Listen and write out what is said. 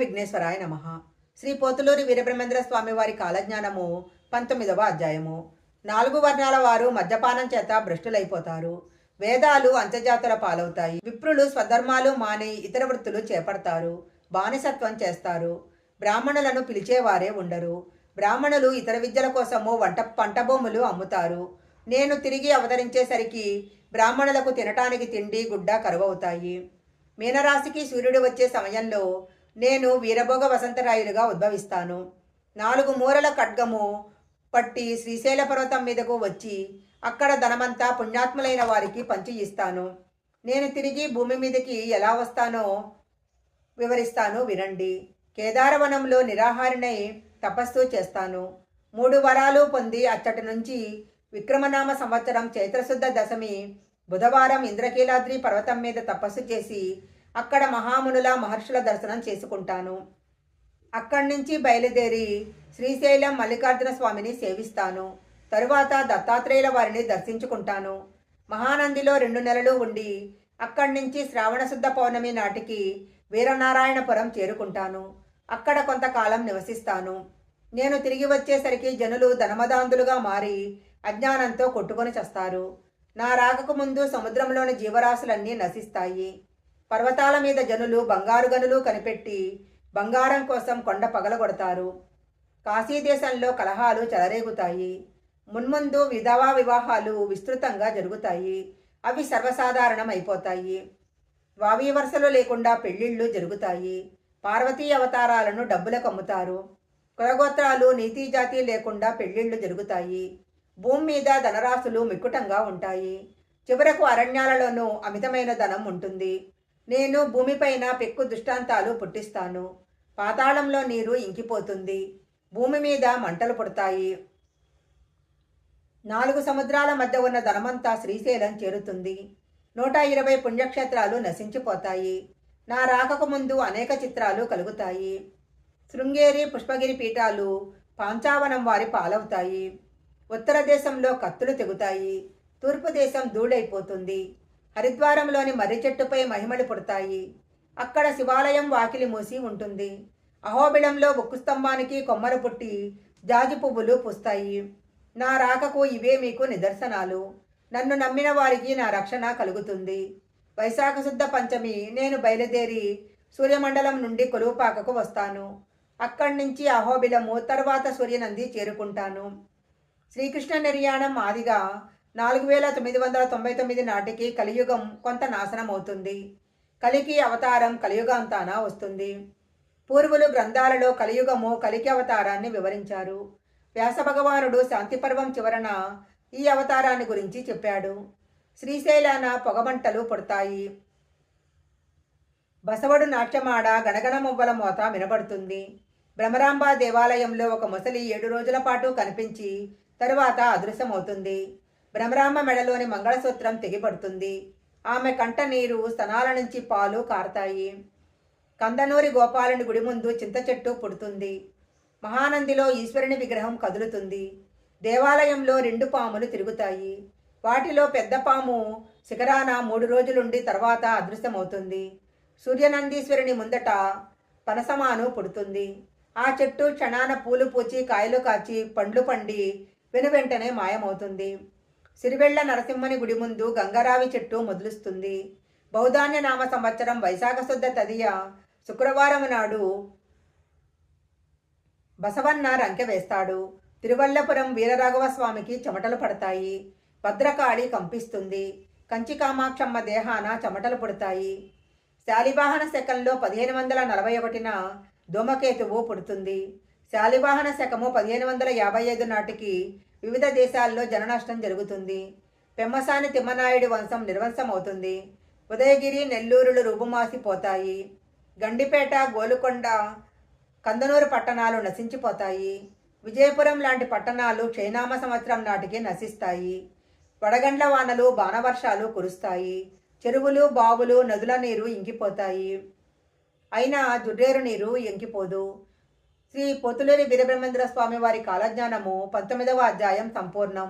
విఘ్నేశ్వరాయ నమః. శ్రీ పోతులూరి వీరబ్రహ్మేంద్ర స్వామి వారి కాలజ్ఞానము 19వ అధ్యాయము. 4 వర్ణాల వారు మద్యపానం చేత భ్రష్టులైపోతారు. వేదాలు అంత్యజాతుల పాలవుతాయి. విప్రులు స్వధర్మాలు మాని ఇతర వృత్తులు చేపడతారు. బానిసత్వం చేస్తారు. బ్రాహ్మణులను పిలిచేవారే ఉండరు. బ్రాహ్మణులు ఇతర విద్యల కోసము పంట భూములు అమ్ముతారు. నేను తిరిగి అవతరించేసరికి బ్రాహ్మణులకు తినటానికి తిండి గుడ్డ కరువవుతాయి. మీనరాశికి సూర్యుడు వచ్చే సమయంలో నేను వీరభోగ వసంతరాయులుగా ఉద్భవిస్తాను. 4 మూరల ఖడ్గము పట్టి శ్రీశైల పర్వతం మీదకు వచ్చి అక్కడ ధనమంతా పుణ్యాత్ములైన వారికి పంచి ఇస్తాను. నేను తిరిగి భూమి మీదకి ఎలా వస్తానో వివరిస్తాను వినండి. కేదారవనంలో నిరాహారినై తపస్సు చేస్తాను. 3 వరాలు పొంది అచ్చటి నుంచి విక్రమనామ సంవత్సరం చైత్రశుద్ధ దశమి బుధవారం ఇంద్రకీలాద్రి పర్వతం మీద తపస్సు చేసి అక్కడ మహామునుల మహర్షుల దర్శనం చేసుకుంటాను. అక్కడి నుంచి బయలుదేరి శ్రీశైలం మల్లికార్జున స్వామిని సేవిస్తాను. తరువాత దత్తాత్రేయుల వారిని దర్శించుకుంటాను. మహానందిలో 2 నెలలు ఉండి అక్కడి నుంచి శ్రావణ శుద్ధ పౌర్ణమి నాటికి వీరనారాయణపురం చేరుకుంటాను. అక్కడ కొంతకాలం నివసిస్తాను. నేను తిరిగి వచ్చేసరికి జనులు ధనమదాంధులుగా మారి అజ్ఞానంతో కొట్టుకొని చస్తారు. నా రాకకు ముందు సముద్రంలోని జీవరాశులన్నీ నశిస్తాయి. పర్వతాల మీద జనులు బంగారు గనులు కనిపెట్టి బంగారం కోసం కొండ పగలగొడతారు. కాశీదేశంలో కలహాలు చెలరేగుతాయి. మున్ముందు విధవా వివాహాలు విస్తృతంగా జరుగుతాయి. అవి సర్వసాధారణం అయిపోతాయి. వావి వరుసలు లేకుండా పెళ్లిళ్ళు జరుగుతాయి. పార్వతీ అవతారాలను డబ్బులకు అమ్ముతారు. కులగోత్రాలు నీతి జాతి లేకుండా పెళ్లిళ్ళు జరుగుతాయి. భూమి మీద ధనరాశులు మిక్కుటంగా ఉంటాయి. చివరకు అరణ్యాలలోనూ అమితమైన ధనం ఉంటుంది. నేను భూమిపైన పెక్కు దృష్టాంతాలు పుట్టిస్తాను. పాతాళంలో నీరు ఇంకిపోతుంది. భూమి మీద మంటలు పుడతాయి. 4 సముద్రాల మధ్య ఉన్న ధనమంతా శ్రీశైలం చేరుతుంది. 120 పుణ్యక్షేత్రాలు నశించిపోతాయి. నా రాకకు ముందు అనేక చిత్రాలు కలుగుతాయి. శృంగేరి పుష్పగిరి పీఠాలు పాంచావనం వారి పాలవుతాయి. ఉత్తర దేశంలో కత్తులు తెగుతాయి. తూర్పు దేశం ధూళైపోతుంది. హరిద్వారంలోని మర్రి చెట్టుపై మహిమలు పుడతాయి. అక్కడ శివాలయం వాకిలి మూసి ఉంటుంది. అహోబిళంలో ఉక్కు స్తంభానికి కొమ్మలు పుట్టి జాజి పువ్వులు పూస్తాయి. నా రాకకు ఇవే మీకు నిదర్శనాలు. నన్ను నమ్మిన వారికి నా రక్షణ కలుగుతుంది. వైశాఖ శుద్ధ పంచమి నేను బయలుదేరి సూర్యమండలం నుండి కొలువుపాకకు వస్తాను. అక్కడి నుంచి అహోబిలము తర్వాత సూర్యనంది చేరుకుంటాను. శ్రీకృష్ణ నిర్యాణం ఆదిగా 4999 నాటికి కలియుగం కొంత నాశనం అవుతుంది. కలికి అవతారం కలియుగాంతాన వస్తుంది. పూర్వులు గ్రంథాలలో కలియుగము కలికి అవతారాన్ని వివరించారు. వ్యాసభగవానుడు శాంతిపర్వం చివరన ఈ అవతారాన్ని గురించి చెప్పాడు. శ్రీశైలాన పొగమంటలు పుడతాయి. బసవడు నాట్యమాడ గణగణ మువ్వల మోత వినబడుతుంది. భ్రమరాంబ దేవాలయంలో ఒక ముసలి 7 రోజుల పాటు కనిపించి తరువాత అదృశ్యమవుతుంది. భ్రమరాంబ మెడలోని మంగళసూత్రం తెగిపడుతుంది. ఆమె కంట నీరు, స్తనాల నుంచి పాలు కారతాయి. కందనూరి గోపాలుని గుడి ముందు చింత చెట్టు పుడుతుంది. మహానందిలో ఈశ్వరుని విగ్రహం కదులుతుంది. దేవాలయంలో 2 పాములు తిరుగుతాయి. వాటిలో పెద్ద పాము శిఖరాన 3 రోజులుండి తర్వాత అదృశ్యమవుతుంది. సూర్యనందీశ్వరుని ముందట పనసమాను పుడుతుంది. ఆ చెట్టు క్షణాన పూలు పూచి కాయలు కాచి పండ్లు పండి వెనువెంటనే మాయమవుతుంది. సిరివెళ్ల నరసింహని గుడి ముందు గంగరావి చెట్టు మొదలుస్తుంది. బౌధాన్య నామ సంవత్సరం వైశాఖ శుద్ధ తదియ శుక్రవారం నాడు బసవన్న రంకె వేస్తాడు. తిరువల్లపురం వీరరాఘవ స్వామికి చెమటలు పడతాయి. భద్రకాళి కంపిస్తుంది. కంచి కామాక్షమ్మ దేహాన చెమటలు పుడతాయి. శాలివాహన శకంలో 1541న ధూమకేతువు పుడుతుంది. శాలివాహన శకము 1555 నాటికి వివిధ దేశాల్లో జననష్టం జరుగుతుంది. పెమ్మసాని తిమ్మనాయుడు వంశం నిర్వంశమవుతుంది. ఉదయగిరి, నెల్లూరులు రూపుమాసిపోతాయి. గండిపేట, గోలుకొండ, కందనూరు పట్టణాలు నశించిపోతాయి. విజయపురం లాంటి పట్టణాలు క్షయనామ సంవత్సరం నాటికి నశిస్తాయి. వడగండ్ల వానలు, బాణవర్షాలు కురుస్తాయి. చెరువులు, బావులు, నదుల నీరు ఇంకిపోతాయి. అయినా జుడ్రేరు నీరు ఇంకిపోదు. శ్రీ పోతులూరి వీరబ్రహ్మేంద్ర స్వామి వారి కాలజ్ఞానము 19వ అధ్యాయం సంపూర్ణం.